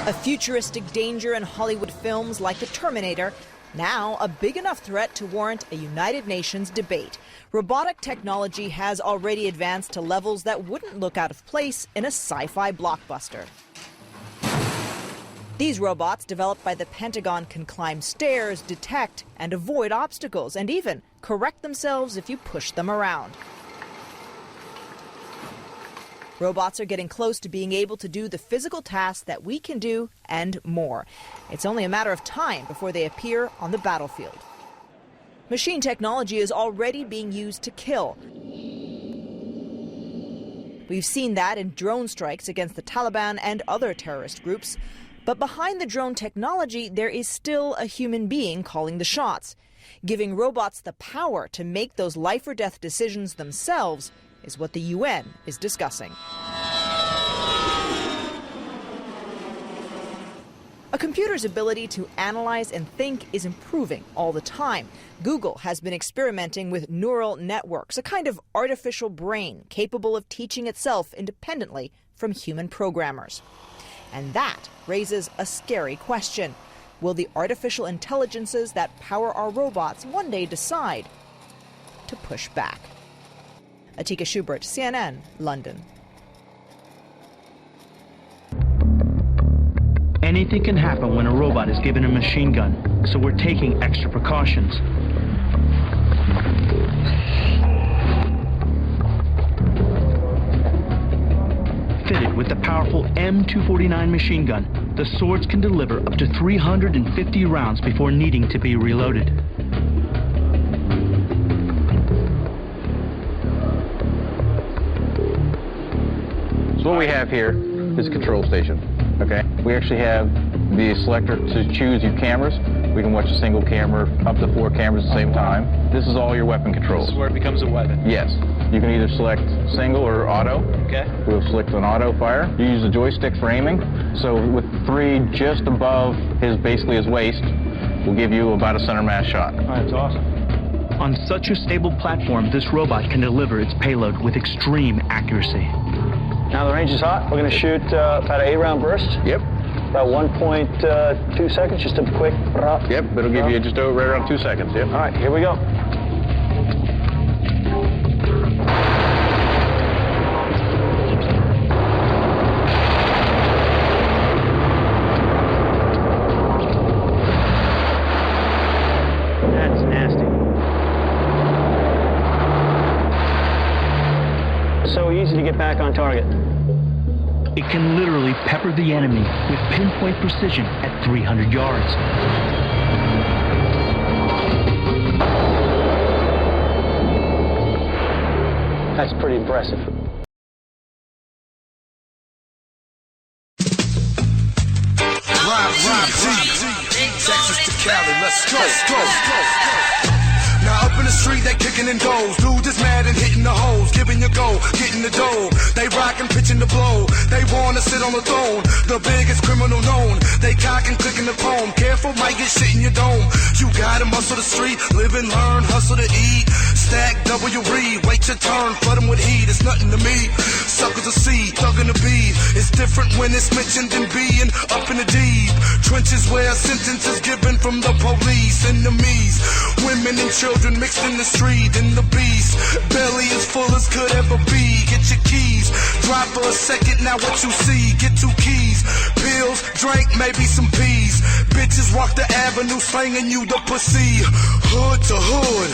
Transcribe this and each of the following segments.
A futuristic danger in Hollywood films like The Terminator, now a big enough threat to warrant a United Nations debate. Robotic technology has already advanced to levels that wouldn't look out of place in a sci-fi blockbuster. These robots, developed by the Pentagon, can climb stairs, detect and avoid obstacles, and even correct themselves if you push them around. Robots are getting close to being able to do the physical tasks that we can do and more. It's only a matter of time before they appear on the battlefield. Machine technology is already being used to kill. We've seen that in drone strikes against the Taliban and other terrorist groups. But behind the drone technology, there is still a human being calling the shots. Giving robots the power to make those life or death decisions themselves is what the UN is discussing. A computer's ability to analyze and think is improving all the time. Google has been experimenting with neural networks, a kind of artificial brain capable of teaching itself independently from human programmers. And that raises a scary question. Will the artificial intelligences that power our robots one day decide to push back? Atika Schubert, CNN, London. Anything can happen when a robot is given a machine gun, so we're taking extra precautions. Fitted with the powerful M249 machine gun, the swords can deliver up to 350 rounds before needing to be reloaded. So what we have here is a control station, okay? We actually have the selector to choose your cameras. We can watch a single camera, up to 4 cameras at the same time. This is all your weapon controls. This is where it becomes a weapon? Yes. You can either select single or auto. Okay. We'll select an auto fire. You use the joystick for aiming. So with 3 just above basically his waist, will give you about a center mass shot. Oh, that's awesome. On such a stable platform, this robot can deliver its payload with extreme accuracy. Now the range is hot. We're going to shoot about an 8-round burst. Yep. About 1.2 seconds, just a quick drop. Yep, it'll give you just over right around 2 seconds. Yep. All right, here we go. That's nasty. So easy to get back on target. It can literally pepper the enemy with pinpoint precision at 300 yards. That's pretty impressive. Texas to Cali, let's go. Now up in the street, they kicking in goals. Dude is mad and hitting the hoes, giving you go, getting the dough. They rockin', pitching the blow. They wanna sit on the throne, the biggest criminal known. They cockin', clicking the poem. Careful, might get shit in your dome. You gotta muscle the street, live and learn, hustle to eat. Stack, double your read, wait your turn, flood them with heat. It's nothing to me. Suckers a seed, thuggin' the beat. It's different when it's mentioned than being up in the deep trenches where a sentence is given from the police. Enemies, women and children mixed in the street, and the beast belly as full as could ever be. Get your keys, drive for a second, now what you see. Get 2 keys, pills, drink, maybe some peas. Bitches walk the avenue slanging you the pussy. Hood to hood,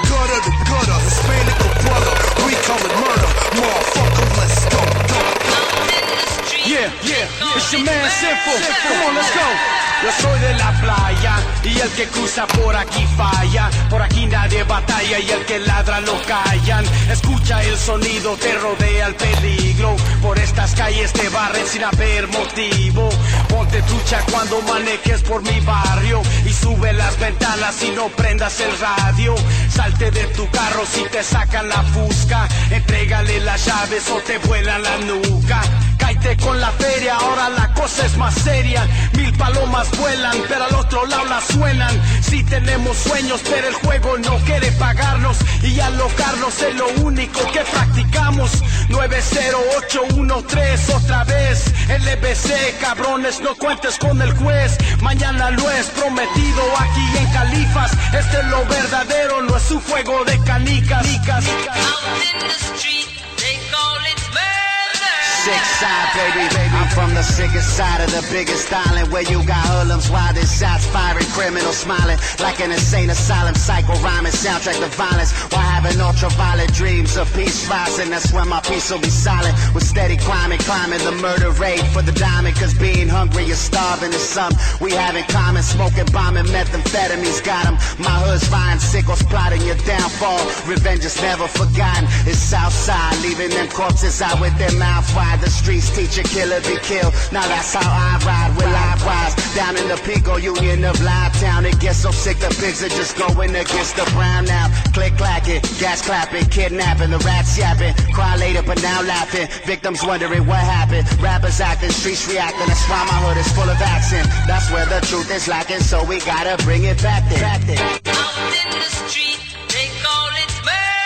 gutter to gutter, Hispanic or brother, we call it murder. Motherfucker, let's go. Yeah, it's your man Simple. Come on, let's go. Yo soy de la playa y el que cruza por aquí falla. Por aquí nadie batalla y el que ladra lo callan. Escucha el sonido, te rodea el peligro. Por estas calles te barren sin haber motivo. Ponte trucha cuando manejes por mi barrio y sube las ventanas y no prendas el radio. Salte de tu carro si te sacan la fusca. Entrégale las llaves o te vuelan la nuca. Cáete fuiste con la feria, ahora la cosa es más seria. 1000 palomas vuelan, pero al otro lado las suenan. Sí tenemos sueños, pero el juego no quiere pagarnos. Y alocarnos es lo único que practicamos. 90813 otra vez. LBC, cabrones, no cuentes con el juez. Mañana lo es prometido aquí en Califas. Este es lo verdadero, no es un juego de canicas. Out in the street, they call it murder. Sick side, baby. I'm from the sickest side of the biggest island, where you got hoodlums, wildest shots firing, criminals smiling like an insane asylum, psycho rhyming, soundtrack to violence, while having ultraviolet dreams of peace rising. That's when my peace will be silent, with steady climbing the murder rate for the diamond. Cause being hungry is starving is something we have in common. Smoking, bombing, methamphetamines got them. My hood's fine, sickles plotting your downfall. Revenge is never forgotten. It's Southside, leaving them corpses out with their mouth wide. The streets teach a killer be killed. Now that's how I ride with live wires. Down in the Pico Union of Live Town. It gets so sick the pigs are just going against the brown now. Click clacking, gas clapping, kidnapping, the rats yapping. Cry later but now laughing. Victims wondering what happened. Rappers acting, streets reacting. That's why my hood is full of action. That's where the truth is lacking, so we gotta bring it back there. Out in the street, they call it murder.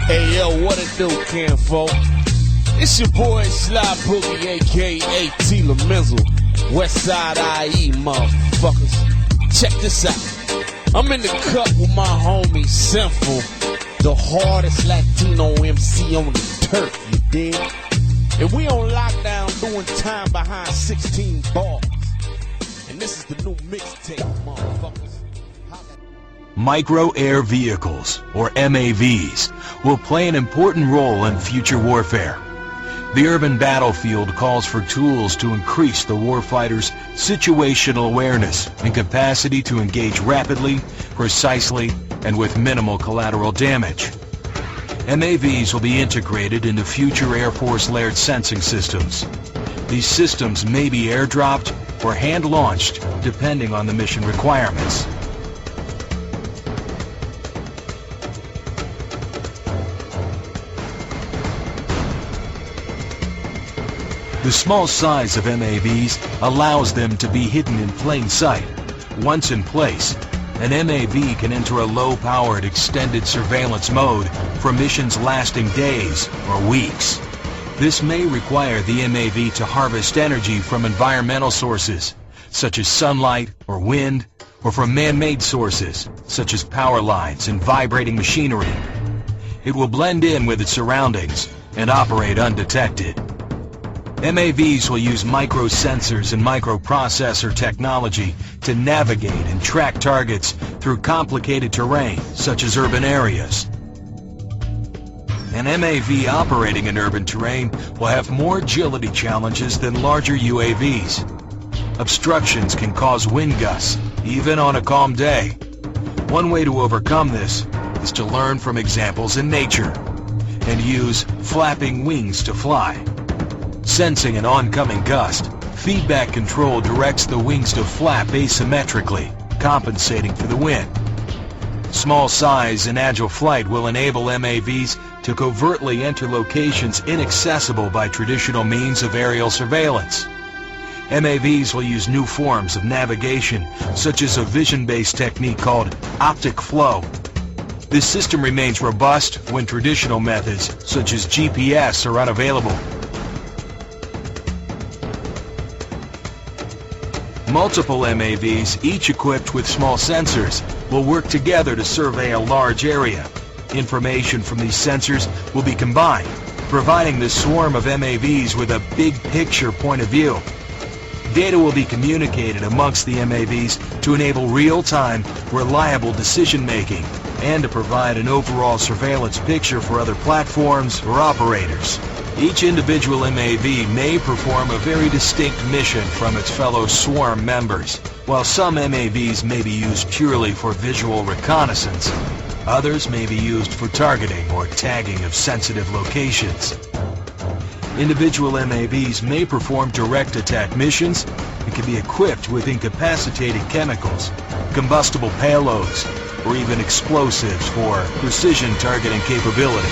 Hey yo, what it do, kinfolk? It's your boy Sly Boogie, aka T. Lamizzle, Westside IE, motherfuckers. Check this out. I'm in the cut with my homie Sinful, the hardest Latino MC on the turf, you dig? And we on lockdown doing time behind 16 bars. And this is the new mixtape, motherfuckers. Micro air vehicles, or MAVs, will play an important role in future warfare. The urban battlefield calls for tools to increase the warfighter's situational awareness and capacity to engage rapidly, precisely, and with minimal collateral damage. MAVs will be integrated into future Air Force layered sensing systems. These systems may be airdropped or hand-launched depending on the mission requirements. The small size of MAVs allows them to be hidden in plain sight. Once in place, an MAV can enter a low-powered extended surveillance mode for missions lasting days or weeks. This may require the MAV to harvest energy from environmental sources, such as sunlight or wind, or from man-made sources, such as power lines and vibrating machinery. It will blend in with its surroundings and operate undetected. MAVs will use microsensors and microprocessor technology to navigate and track targets through complicated terrain, such as urban areas. An MAV operating in urban terrain will have more agility challenges than larger UAVs. Obstructions can cause wind gusts, even on a calm day. One way to overcome this is to learn from examples in nature and use flapping wings to fly. Sensing an oncoming gust, feedback control directs the wings to flap asymmetrically, compensating for the wind. Small size and agile flight will enable MAVs to covertly enter locations inaccessible by traditional means of aerial surveillance. MAVs will use new forms of navigation, such as a vision-based technique called optic flow. This system remains robust when traditional methods, such as GPS, are unavailable. Multiple MAVs, each equipped with small sensors, will work together to survey a large area. Information from these sensors will be combined, providing the swarm of MAVs with a big picture point of view. Data will be communicated amongst the MAVs to enable real-time, reliable decision-making and to provide an overall surveillance picture for other platforms or operators. Each individual MAV may perform a very distinct mission from its fellow swarm members. While some MAVs may be used purely for visual reconnaissance, others may be used for targeting or tagging of sensitive locations. Individual MAVs may perform direct attack missions and can be equipped with incapacitating chemicals, combustible payloads, or even explosives for precision targeting capability.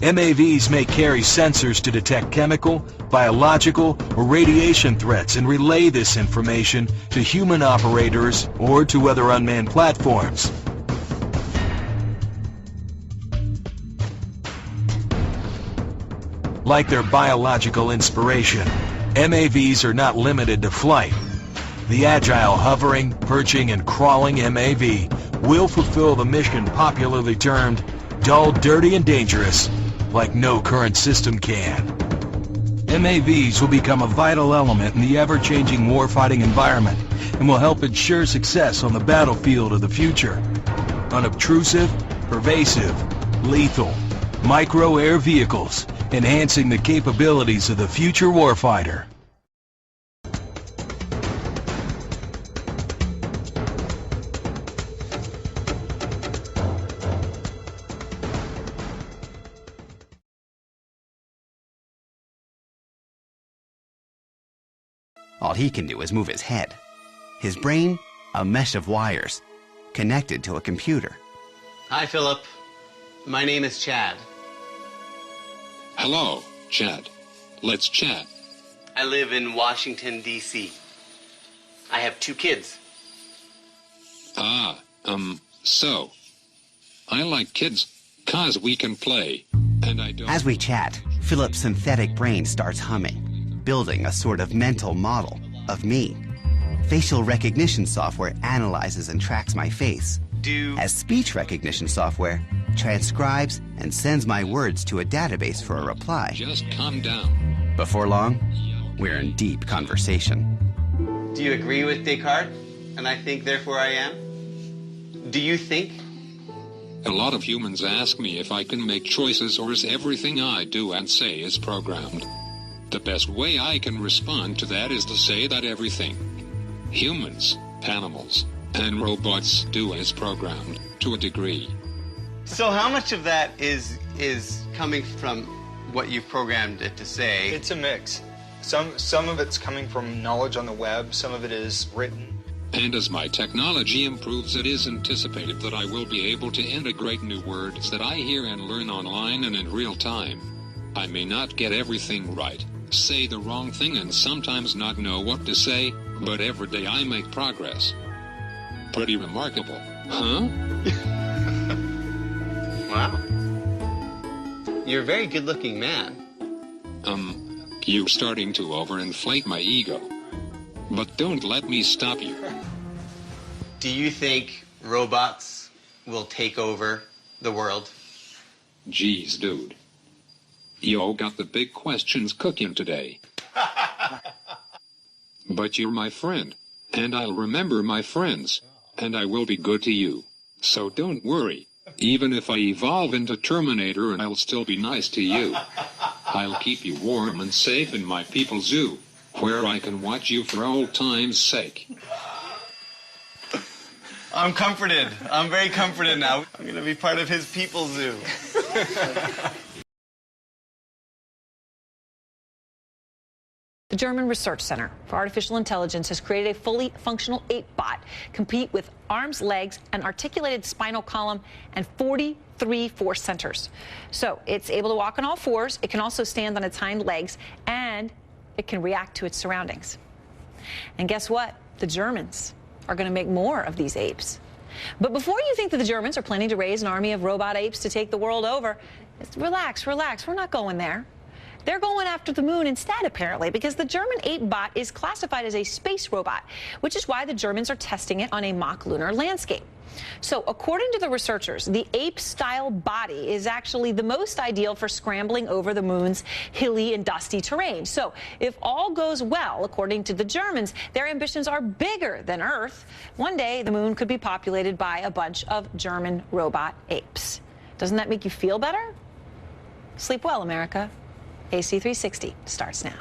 MAVs may carry sensors to detect chemical, biological, or radiation threats and relay this information to human operators or to other unmanned platforms. Like their biological inspiration, MAVs are not limited to flight. The agile hovering, perching, and crawling MAV will fulfill the mission popularly termed dull, dirty, and dangerous, like no current system can. MAVs will become a vital element in the ever-changing warfighting environment and will help ensure success on the battlefield of the future. Unobtrusive, pervasive, lethal, micro-air vehicles, enhancing the capabilities of the future warfighter. All he can do is move his head. His brain, a mesh of wires, connected to a computer. Hi, Philip. My name is Chad. Hello, Chad. Let's chat. I live in Washington, D.C. I have 2 kids. So. I like kids, 'cause we can play, and I don't... As we chat, Philip's synthetic brain starts humming, building a sort of mental model of me. Facial recognition software analyzes and tracks my face, as speech recognition software transcribes and sends my words to a database for a reply. Just calm down. Before long, we're in deep conversation. Do you agree with Descartes? And I think, therefore I am? Do you think? A lot of humans ask me if I can make choices or is everything I do and say is programmed. The best way I can respond to that is to say that everything humans, animals, and robots do is programmed, to a degree. So how much of that is coming from what you've programmed it to say? It's a mix. Some of it's coming from knowledge on the web, some of it is written. And as my technology improves, it is anticipated that I will be able to integrate new words that I hear and learn online and in real time. I may not get everything right, say the wrong thing, and sometimes not know what to say, but every day I make progress. Pretty remarkable, huh? Wow. You're a very good-looking man. You're starting to overinflate my ego. But don't let me stop you. Do you think robots will take over the world? Jeez, dude. Yo got the big questions cooking today. But you're my friend, and I'll remember my friends, and I will be good to you. So don't worry. Even if I evolve into Terminator, I'll still be nice to you. I'll keep you warm and safe in my people's zoo, where I can watch you for old time's sake. I'm comforted. I'm very comforted now. I'm going to be part of his people's zoo. The German Research Center for Artificial Intelligence has created a fully functional ape bot, complete with arms, legs, an articulated spinal column, and 43 force centers. So it's able to walk on all fours. It can also stand on its hind legs, and it can react to its surroundings. And guess what? The Germans are going to make more of these apes. But before you think that the Germans are planning to raise an army of robot apes to take the world over, relax, relax. We're not going there. They're going after the moon instead, apparently, because the German ape bot is classified as a space robot, which is why the Germans are testing it on a mock lunar landscape. So according to the researchers, the ape-style body is actually the most ideal for scrambling over the moon's hilly and dusty terrain. So if all goes well, according to the Germans, their ambitions are bigger than Earth. One day, the moon could be populated by a bunch of German robot apes. Doesn't that make you feel better? Sleep well, America. AC360 starts now.